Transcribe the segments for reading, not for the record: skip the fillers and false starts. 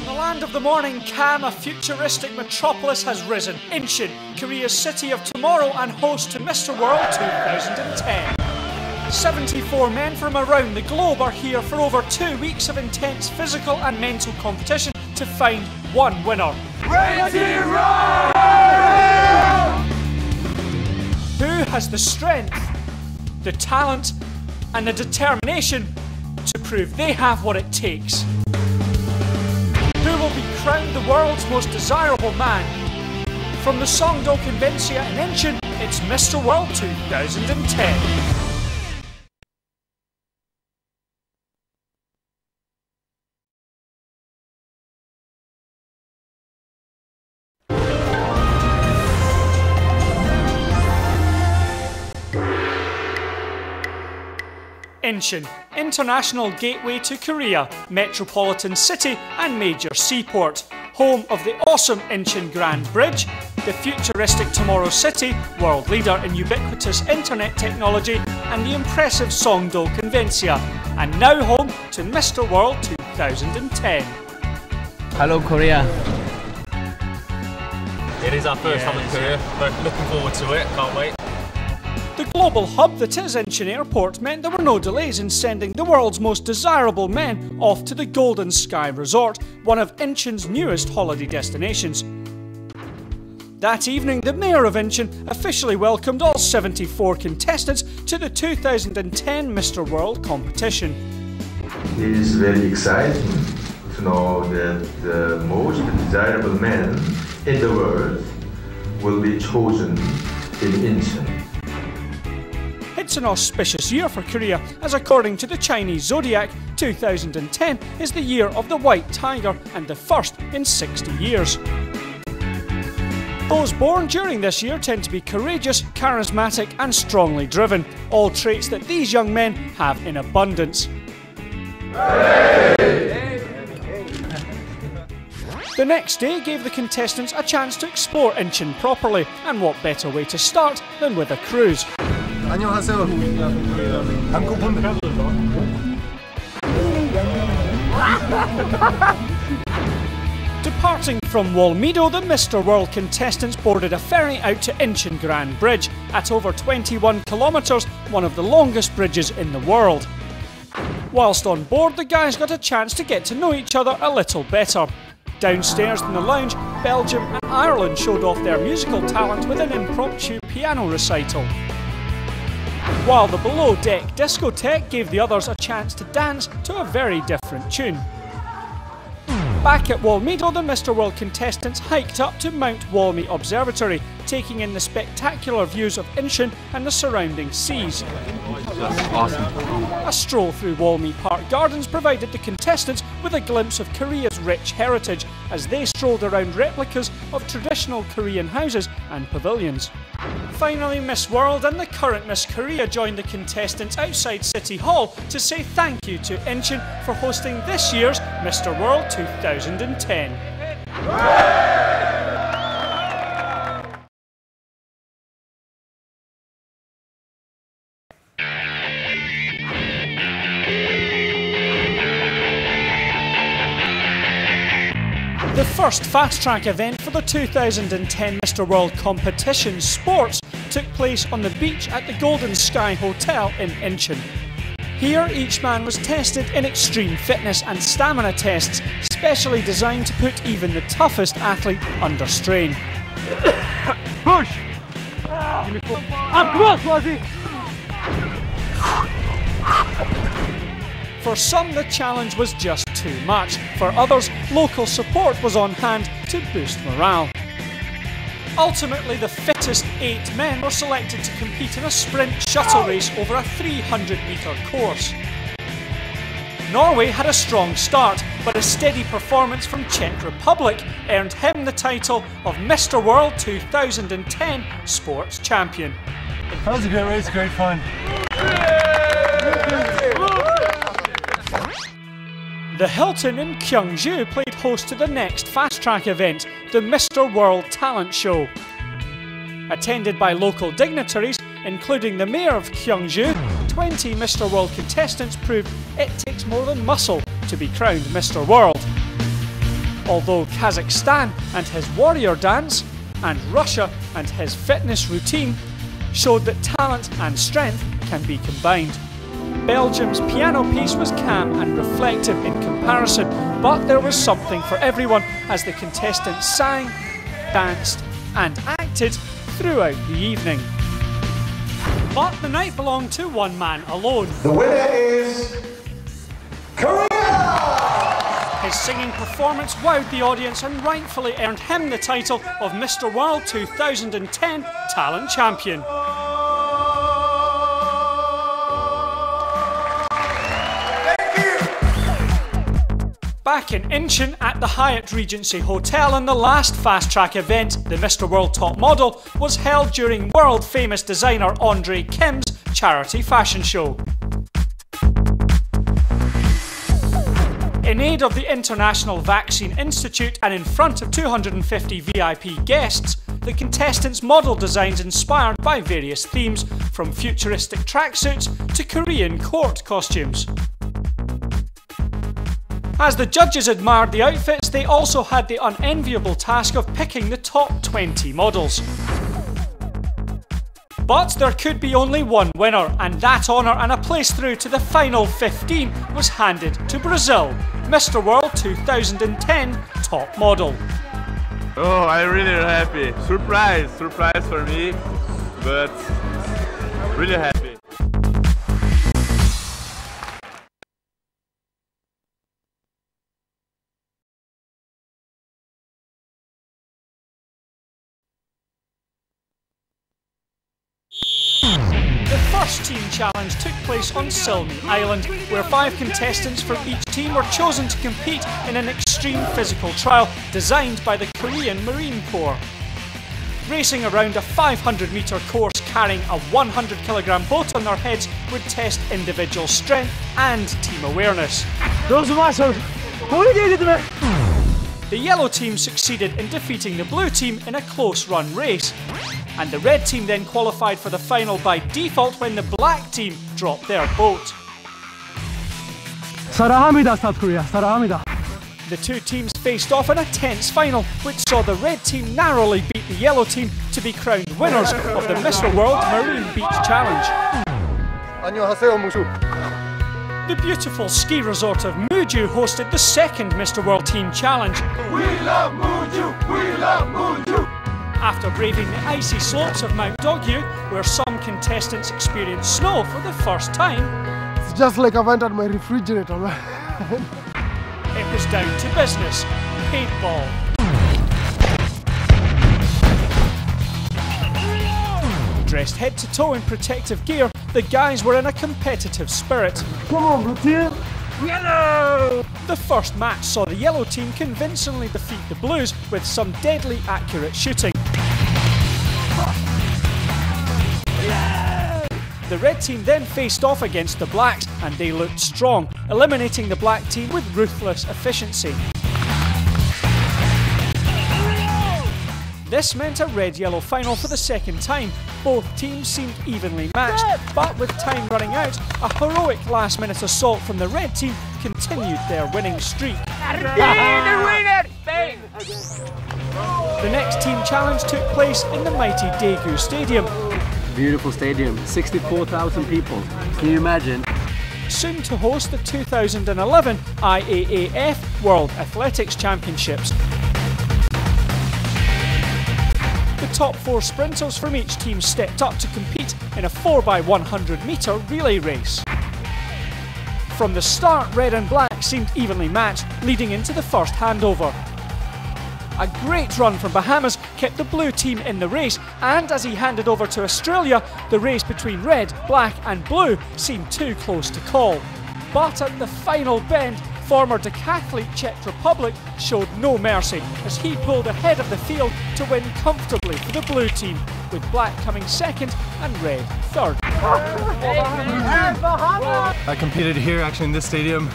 the land of the morning calm, a futuristic metropolis has risen. Incheon, Korea's city of tomorrow and host to Mr. World 2010. 74 men from around the globe are here for over 2 weeks of intense physical and mental competition to find one winner. Who has the strength, the talent and the determination to prove they have what it takes? Who will be crowned the world's most desirable man? From the Songdo Convencia in Incheon, it's Mr. World 2010. Incheon, international gateway to Korea, metropolitan city and major seaport, home of the awesome Incheon Grand Bridge, the futuristic Tomorrow City, world leader in ubiquitous internet technology, and the impressive Songdo Convencia, and now home to Mr. World 2010. Hello Korea. It is our first time in Korea, but looking forward to it, can't wait. The global hub that is Incheon Airport meant there were no delays in sending the world's most desirable men off to the Golden Sky Resort, one of Incheon's newest holiday destinations. That evening, the Mayor of Incheon officially welcomed all 74 contestants to the 2010 Mr. World competition. It is very exciting to know that the most desirable men in the world will be chosen in Incheon. It's an auspicious year for Korea, as according to the Chinese zodiac, 2010 is the year of the white tiger and the first in 60 years. Those born during this year tend to be courageous, charismatic and strongly driven, all traits that these young men have in abundance. The next day gave the contestants a chance to explore Incheon properly, and what better way to start than with a cruise. 안녕하세요. 한국분들. Departing from Wolmido, the Mr. World contestants boarded a ferry out to Incheon Grand Bridge at over 21 kilometres, one of the longest bridges in the world. Whilst on board, the guys got a chance to get to know each other a little better. Downstairs in the lounge, Belgium and Ireland showed off their musical talent with an impromptu piano recital, while the below-deck discotheque gave the others a chance to dance to a very different tune. Back at Wolmido, the Mr. World contestants hiked up to Mount Wolmi Observatory, taking in the spectacular views of Incheon and the surrounding seas. Awesome. A stroll through Wolmi Park Gardens provided the contestants with a glimpse of Korea's rich heritage as they strolled around replicas of traditional Korean houses and pavilions. Finally, Miss World and the current Miss Korea joined the contestants outside City Hall to say thank you to Incheon for hosting this year's Mr. World 2010. The first fast-track event for the 2010 Mr. World competition sports took place on the beach at the Golden Sky Hotel in Incheon. Here, each man was tested in extreme fitness and stamina tests, specially designed to put even the toughest athlete under strain. Push! Come on, Swazzy! For some, the challenge was just too much. For others, local support was on hand to boost morale. Ultimately, the fittest 8 men were selected to compete in a sprint shuttle race over a 300-metre course. Norway had a strong start, but a steady performance from Czech Republic earned him the title of Mr. World 2010 Sports Champion. That was a great race, great fun. The Hilton in Kyungju played host to the next fast-track event, the Mr. World Talent Show. Attended by local dignitaries, including the Mayor of Kyungju, 20 Mr. World contestants proved it takes more than muscle to be crowned Mr. World. although Kazakhstan and his warrior dance, and Russia and his fitness routine showed that talent and strength can be combined. Belgium's piano piece was calm and reflective in comparison, but there was something for everyone as the contestants sang, danced and acted throughout the evening. But the night belonged to one man alone. The winner is Korea! His singing performance wowed the audience and rightfully earned him the title of Mr. World 2010 Talent Champion. Back in Incheon at the Hyatt Regency Hotel, and the last Fast Track event, the Mr. World Top Model, was held during world famous designer Andre Kim's charity fashion show. In aid of the International Vaccine Institute and in front of 250 VIP guests, the contestants' model designs inspired by various themes, from futuristic tracksuits to Korean court costumes. As the judges admired the outfits, they also had the unenviable task of picking the top 20 models. But there could be only one winner, and that honour and a place through to the final 15 was handed to Brazil, Mr. World 2010 Top Model. Oh, I'm really happy. Surprise for me, but really happy. The first team challenge took place on Silmi Island, where 5 contestants from each team were chosen to compete in an extreme physical trial designed by the Korean Marine Corps. Racing around a 500-metre course carrying a 100kg boat on their heads would test individual strength and team awareness. The yellow team succeeded in defeating the blue team in a close run race, and the red team then qualified for the final by default when the black team dropped their boat. 사랑합니다, South Korea. 사랑합니다. The two teams faced off in a tense final, which saw the red team narrowly beat the yellow team to be crowned winners of the Mr. World Marine Beach Challenge. 안녕하세요, 무주. The beautiful ski resort of Muju hosted the second Mr. World Team Challenge. We love Muju! We love Muju! After braving the icy slopes of Mount Dogyu, where some contestants experienced snow for the first time, It's just like I went on my refrigerator, man. it was down to business: paintball. Dressed head to toe in protective gear, the guys were in a competitive spirit. Come on, blue team! Yellow! The first match saw the yellow team convincingly defeat the blues with some deadly accurate shooting. The red team then faced off against the blacks, and they looked strong, eliminating the black team with ruthless efficiency. This meant a red-yellow final for the second time. Both teams seemed evenly matched, but with time running out, a heroic last-minute assault from the red team continued their winning streak. The next team challenge took place in the mighty Daegu Stadium. Beautiful stadium, 64,000 people. Can you imagine? Soon to host the 2011 IAAF World Athletics Championships. The top 4 sprinters from each team stepped up to compete in a 4x100 metre relay race. From the start, red and black seemed evenly matched, leading into the first handover. A great run from Bahamas kept the blue team in the race, and as he handed over to Australia, the race between red, black and blue seemed too close to call. But at the final bend, former decathlete Czech Republic showed no mercy as he pulled ahead of the field to win comfortably for the blue team, with black coming second and red third. I competed here, actually in this stadium,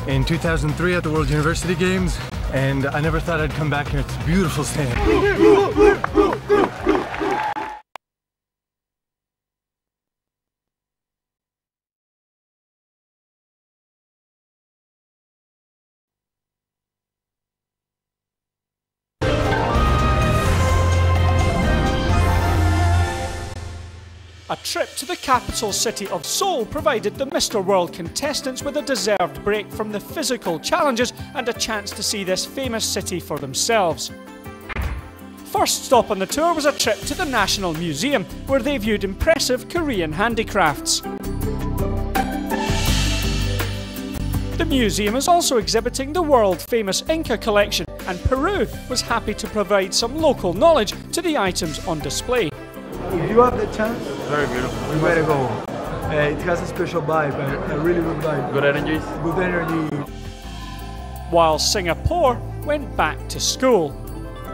in 2003 at the World University Games, and I never thought I'd come back here. It's a beautiful stadium. A trip to the capital city of Seoul provided the Mr. World contestants with a deserved break from the physical challenges and a chance to see this famous city for themselves. First stop on the tour was a trip to the National Museum, where they viewed impressive Korean handicrafts. The museum is also exhibiting the world-famous Inca collection, and Peru was happy to provide some local knowledge to the items on display. If you have the chance, Very beautiful. you better go. It has a special vibe, a really good vibe. Good energies. Good energy. While Singapore went back to school.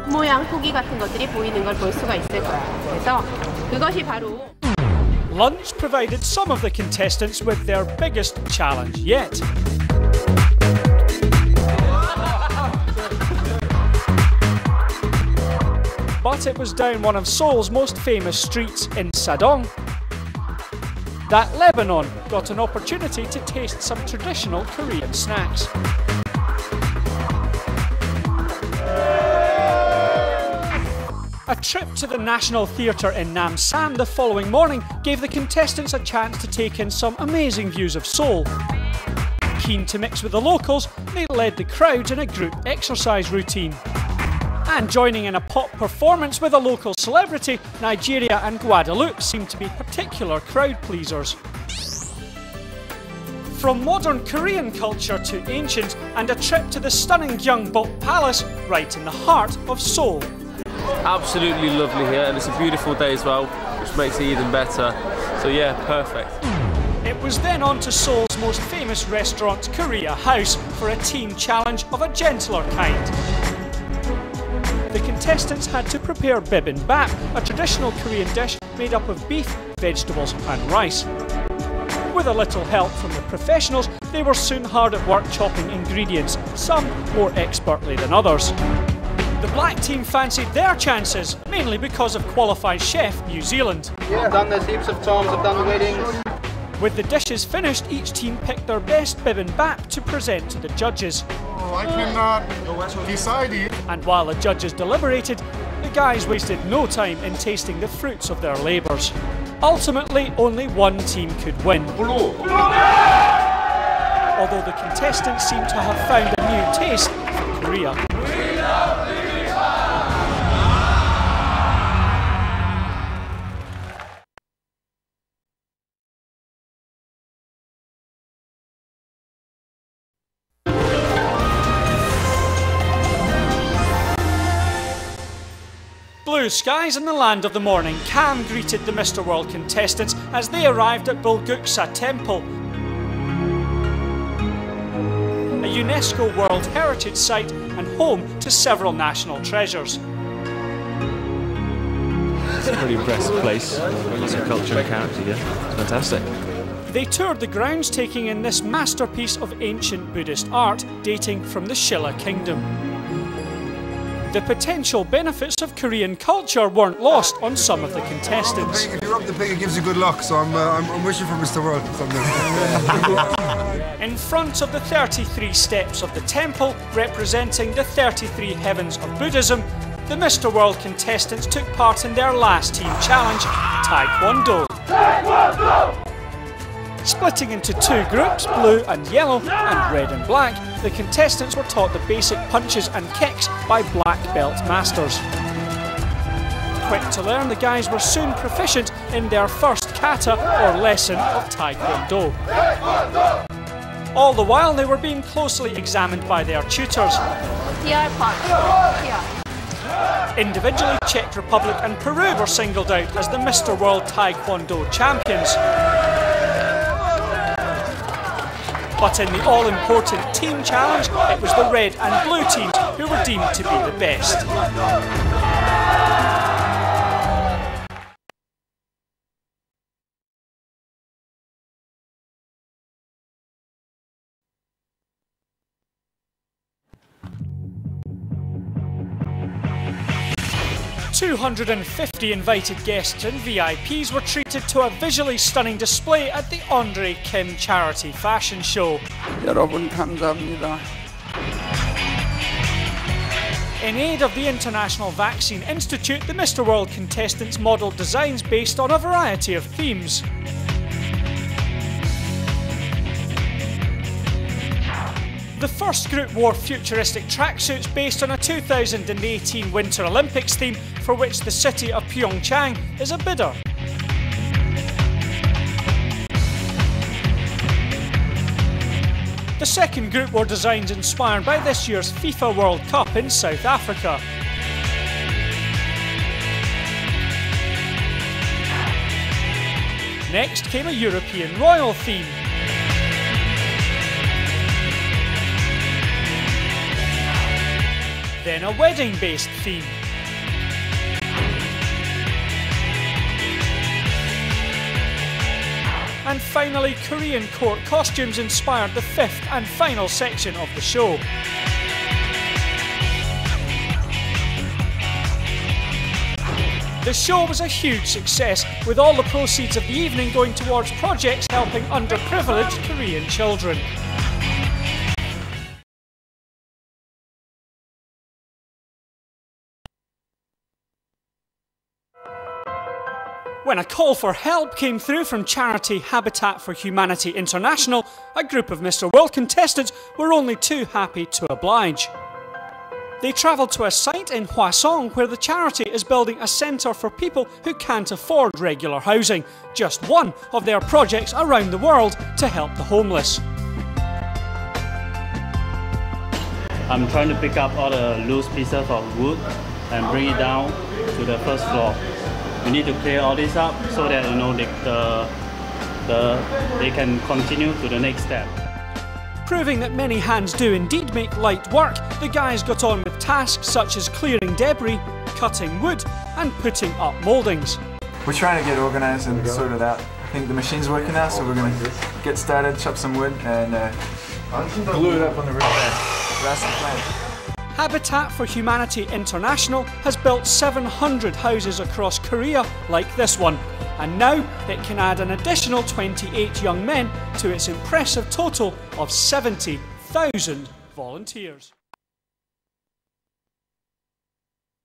모양 토기 같은 것들이 보이는 걸 볼 수가 있을 거야. 그래서 그것이 바로 Lunch provided some of the contestants with their biggest challenge yet. But it was down one of Seoul's most famous streets in Sadong that Lebanon got an opportunity to taste some traditional Korean snacks. A trip to the National Theatre in Namsan the following morning gave the contestants a chance to take in some amazing views of Seoul. Keen to mix with the locals, they led the crowd in a group exercise routine. And joining in a pop performance with a local celebrity, Nigeria and Guadeloupe seemed to be particular crowd pleasers. From modern Korean culture to ancient, and a trip to the stunning Gyeongbok Palace right in the heart of Seoul. Absolutely lovely here, and it's a beautiful day as well, which makes it even better. So yeah, perfect. It was then on to Seoul's most famous restaurant, Korea House, for a team challenge of a gentler kind. The contestants had to prepare bibimbap, a traditional Korean dish made up of beef, vegetables and rice. With a little help from the professionals, they were soon hard at work chopping ingredients, some more expertly than others. The black team fancied their chances, mainly because of qualified chef New Zealand. Yeah, I've done this heaps of times, I've done the weddings. With the dishes finished, each team picked their best bibimbap to present to the judges. Oh, I cannot decide it. And while the judges deliberated, the guys wasted no time in tasting the fruits of their labours. Ultimately, only one team could win. Although the contestants seemed to have found a new taste for Korea. Blue skies in the land of the morning, Cam greeted the Mr. World contestants as they arrived at Bulguksa Temple, a UNESCO World Heritage Site and home to several national treasures. It's a pretty impressive place. Lots of culture and character here. It's fantastic. They toured the grounds, taking in this masterpiece of ancient Buddhist art dating from the Shilla Kingdom. The potential benefits of Korean culture weren't lost on some of the contestants. If you rub the pig, it gives you good luck, so I'm wishing for Mr. World someday. In front of the 33 steps of the temple, representing the 33 heavens of Buddhism, the Mr. World contestants took part in their last team challenge, Taekwondo. Splitting into two groups, blue and yellow and red and black, the contestants were taught the basic punches and kicks by black belt masters. Quick to learn, the guys were soon proficient in their first kata or lesson of Taekwondo. All the while they were being closely examined by their tutors. Individually, Czech Republic and Peru were singled out as the Mr. World Taekwondo champions. But in the all-important team challenge, it was the red and blue teams who were deemed to be the best. 250 invited guests and VIPs were treated to a visually stunning display at the Andre Kim charity fashion show. 여러분 감사합니다. In aid of the International Vaccine Institute, the Mr. World contestants modelled designs based on a variety of themes. The first group wore futuristic tracksuits based on a 2018 Winter Olympics theme, for which the city of Pyeongchang is a bidder. The second group wore designs inspired by this year's FIFA World Cup in South Africa. Next came a European royal theme. Then a wedding-based theme. And finally, Korean court costumes inspired the fifth and final section of the show. The show was a huge success, with all the proceeds of the evening going towards projects helping underprivileged Korean children. When a call for help came through from charity Habitat for Humanity International, a group of Mr. World contestants were only too happy to oblige. They travelled to a site in Hwasong where the charity is building a centre for people who can't afford regular housing, just one of their projects around the world to help the homeless. I'm trying to pick up all the loose pieces of wood and bring it down to the first floor. We need to clear all this up so that they can continue to the next step. Proving that many hands do indeed make light work, the guys got on with tasks such as clearing debris, cutting wood and putting up mouldings. We're trying to get organised and sort it out. I think the machine's working now, so we're going to get started, chop some wood and glue it up on the roof there. That's the plan. Habitat for Humanity International has built 700 houses across Korea like this one, and now it can add an additional 28 young men to its impressive total of 70,000 volunteers.